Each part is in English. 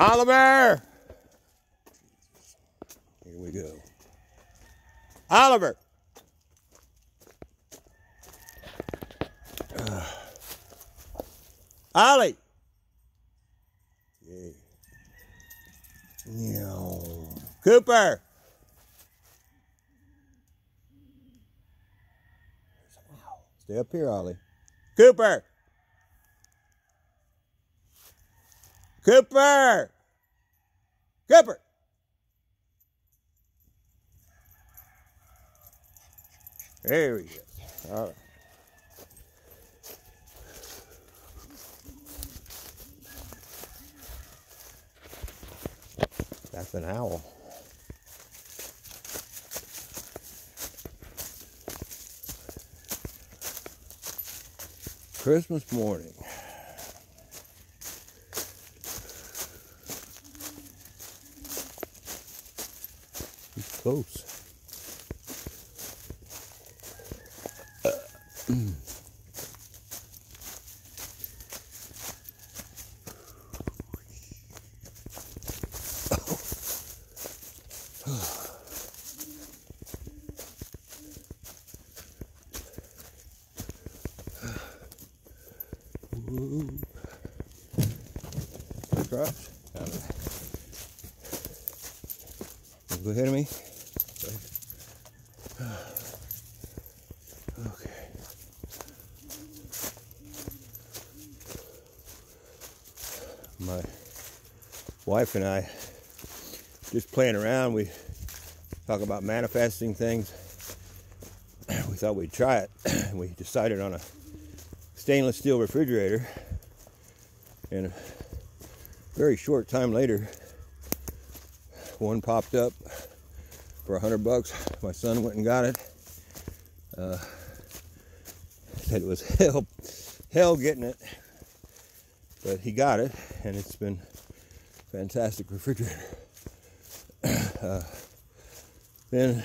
Oliver! Here we go. Oliver! Ollie! Yeah. Cooper! Stay up here, Ollie. Cooper! Cooper! Cooper! There we go. All right. That's an owl. Christmas morning. He's close. Cross. Go ahead of me. Okay. My wife and I just playing around. We talk about manifesting things. We thought we'd try it. We decided on a stainless steel refrigerator, and a very short time later, one popped up for $100. My son went and got it. Said it was hell getting it, but he got it, and it's been a fantastic refrigerator. Then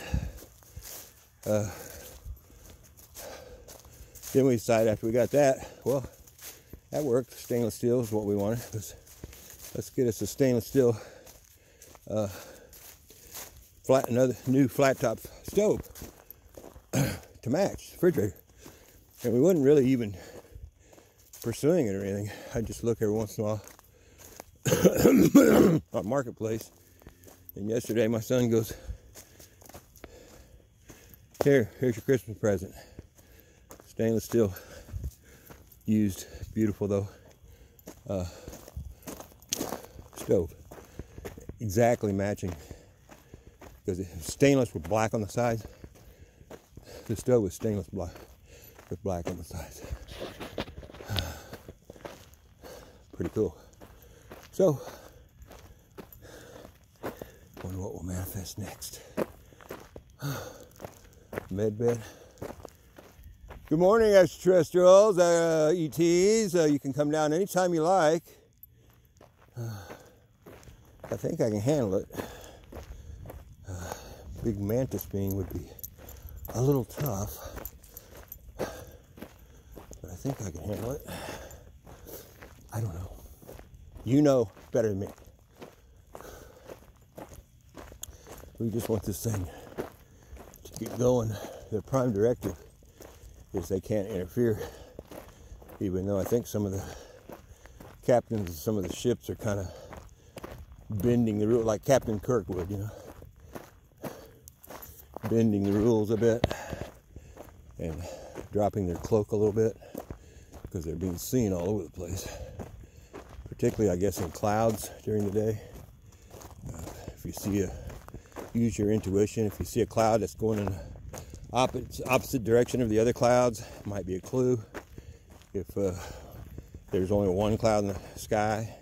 we decided after we got that, well, that worked. Stainless steel is what we wanted. Let's get us a stainless steel another new flat top stove to match the refrigerator. And we wasn't really even pursuing it or anything. I just look every once in a while on Marketplace. And yesterday my son goes, here's your Christmas present. Stainless steel, used, beautiful though, stove. Exactly matching, because it's stainless with black on the sides. The stove was stainless black with black on the sides. Pretty cool. So, wonder what will manifest next. Med bed. Good morning, extraterrestrials, ETs. You can come down anytime you like. I think I can handle it. Big mantis being would be a little tough, but I think I can handle it. I don't know. You know better than me. We just want this thing to get going. The prime directive is they can't interfere, even though I think some of the captains of some of the ships are kind of bending the rule, like Captain Kirkwood, you know, bending the rules a bit and dropping their cloak a little bit because they're being seen all over the place, particularly I guess in clouds during the day. If you see use your intuition. If you see a cloud that's going in the opposite direction of the other clouds, it might be a clue. If there's only one cloud in the sky,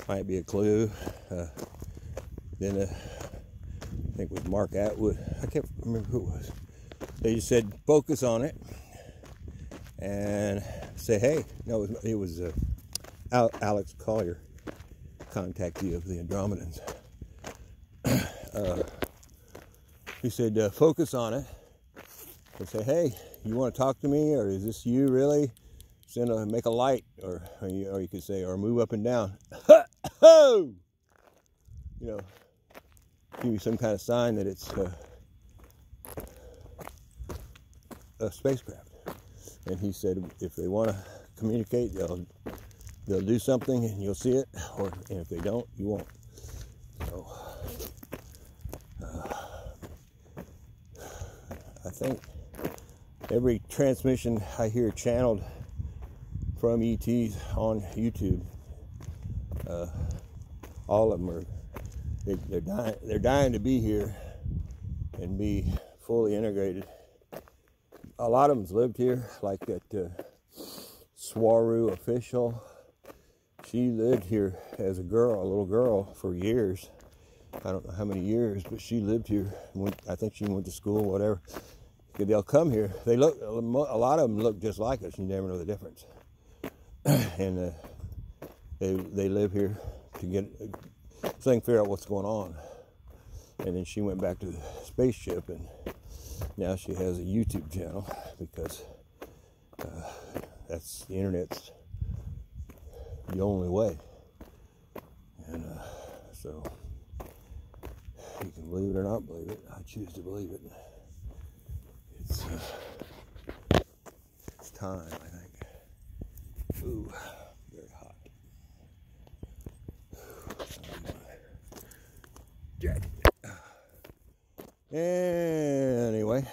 might be a clue. Then I think with Mark Atwood, I can't remember who it was. They just said focus on it and say, hey. No, it was Alex Collier, contactee of the Andromedans. He said focus on it and say, hey, you want to talk to me, or is this you really? Make a light, or you could say, or move up and down. Ho! you know, give you some kind of sign that it's a spacecraft. And he said if they want to communicate, they'll do something and you'll see it, and if they don't, you won't. So I think every transmission I hear channeled from ETs on YouTube, all of them are they're dying to be here and be fully integrated. A lot of them's lived here, like that Swaru official. She lived here as a little girl, for years. I don't know how many years, but she lived here. I think she went to school, whatever. They'll come here. A lot of them look just like us. You never know the difference. And they live here to get so they can figure out what's going on. And then she went back to the spaceship, and now she has a YouTube channel because that's the internet's the only way. And so you can believe it or not believe it. I choose to believe it. It's time, I think. Ooh, very hot. Jacket. Anyway,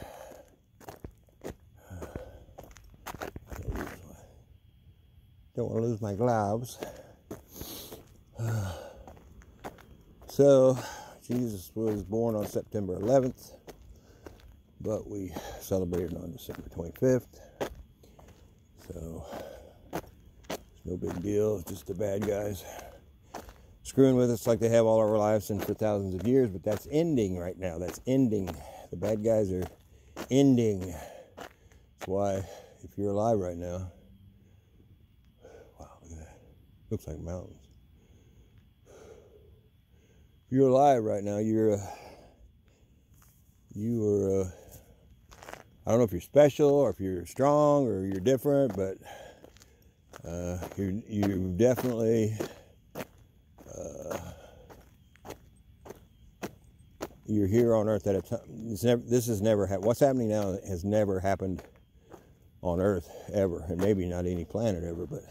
don't want to lose my gloves. So, Jesus was born on September 11th, but we celebrated on December 25th. So, it's no big deal. It's just the bad guys screwing with us like they have all our lives and for thousands of years, but that's ending right now. That's ending. The bad guys are ending. That's why, if you're alive right now, wow, look at that. Looks like mountains. If you're alive right now, you are, I don't know if you're special or if you're strong or you're different, but you're definitely, you're here on Earth at a time. This has never happened. What's happening now has never happened on Earth ever, and maybe not any planet ever. But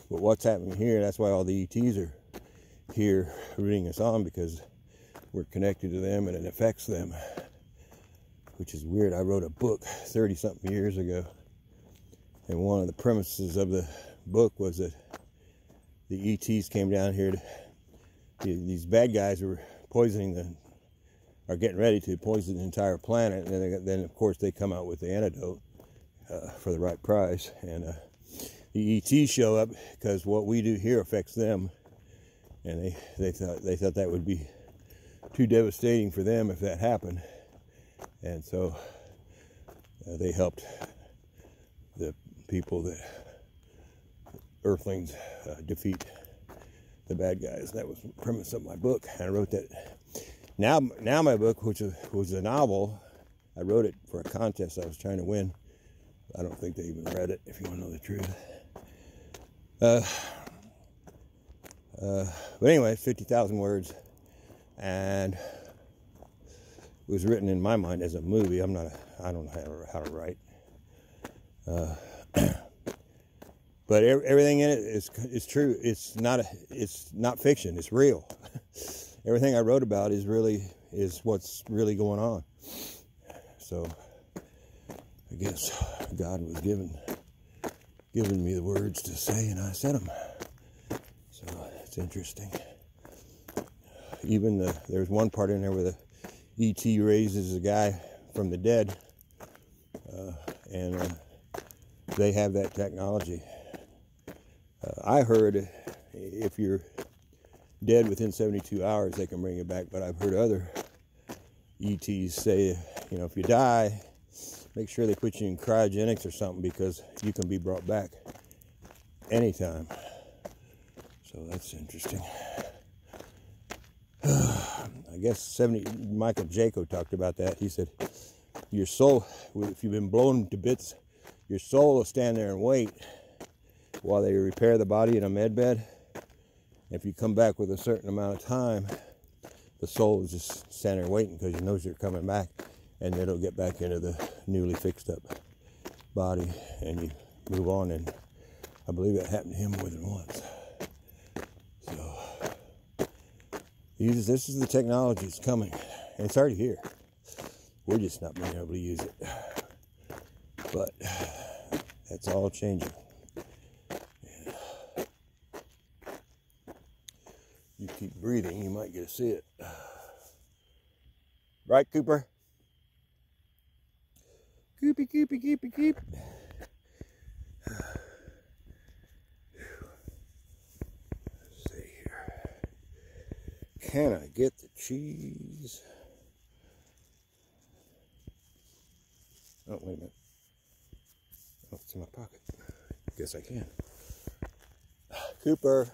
what's happening here? That's why all the ETs are here rooting us on, because we're connected to them and it affects them, which is weird. I wrote a book 30-something years ago, and one of the premises of the book was that the ETs came down here to. These bad guys are are getting ready to poison the entire planet, and then of course they come out with the antidote for the right price. And the ETs show up because what we do here affects them, and they thought that would be too devastating for them if that happened, and so they helped the people that Earthlings defeat the bad guys. That was the premise of my book. I wrote that. Now my book, which was a novel, I wrote it for a contest I was trying to win. I don't think they even read it, if you want to know the truth. But anyway, 50,000 words, and it was written in my mind as a movie. I don't know how to write. But everything in it is true. It's not fiction. It's real. Everything I wrote about is what's really going on. So I guess God was giving me the words to say, and I said them. So it's interesting. Even there's one part in there where the ET raises a guy from the dead, and they have that technology. I heard if you're dead within 72 hours, they can bring you back. But I've heard other ETs say, if you die, make sure they put you in cryogenics or something, because you can be brought back anytime. So that's interesting. I guess Michael Jaco talked about that. He said, your soul, if you've been blown to bits, your soul will stand there and wait while they repair the body in a med bed, If you come back with a certain amount of time, the soul is just standing there waiting because it knows you're coming back, and then it'll get back into the newly fixed up body, and you move on. And I believe that happened to him more than once. So this is the technology that's coming, and it's already here. We're just not being able to use it, but that's all changing. You keep breathing, you might get to see it. Right, Cooper? Coopy, coopy, coopy, coop. Let's see here. Can I get the cheese? Oh, wait a minute. Oh, it's in my pocket. Guess I can. Cooper.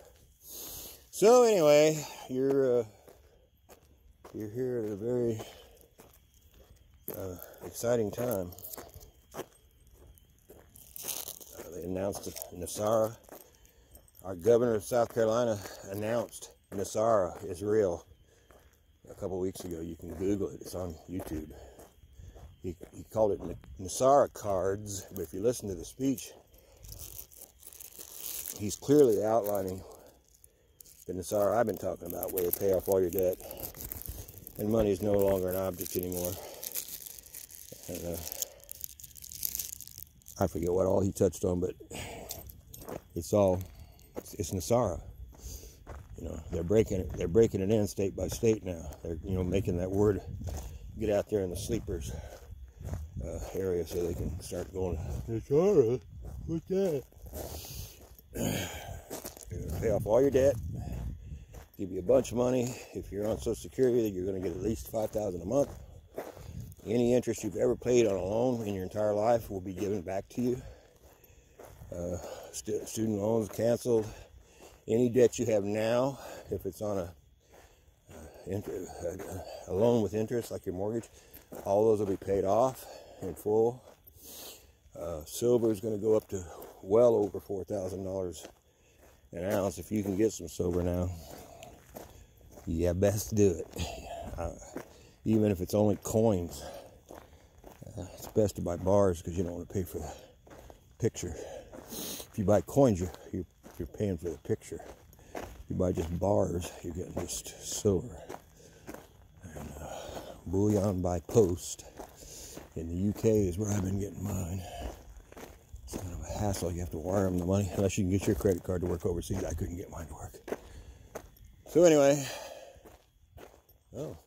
So anyway, you're here at a very exciting time. They announced it. Nasara, our governor of South Carolina, announced Nasara is real a couple weeks ago. You can Google it. It's on YouTube. He called it Nasara cards, but if you listen to the speech, he's clearly outlining the Nasara I've been talking about, where you pay off all your debt, and money is no longer an object anymore. And I forget what all he touched on, but it's Nasara. You know, they're breaking it in state by state now. They're making that word get out there in the sleepers area so they can start going, Nasara, what's that? You're going to pay off all your debt, give you a bunch of money. If you're on Social Security, you're going to get at least $5,000 a month. Any interest you've ever paid on a loan in your entire life will be given back to you. Student loans canceled. Any debt you have now, if it's on a loan with interest, like your mortgage, all those will be paid off in full. Silver is going to go up to well over $4,000 an ounce. If you can get some silver now, yeah, best do it. Even if it's only coins, it's best to buy bars because you don't want to pay for the picture. If you buy coins, you're paying for the picture. If you buy just bars, you're getting just silver. And bullion by post in the UK is where I've been getting mine. It's kind of a hassle. You have to wire them the money unless you can get your credit card to work overseas. I couldn't get mine to work. So anyway, oh.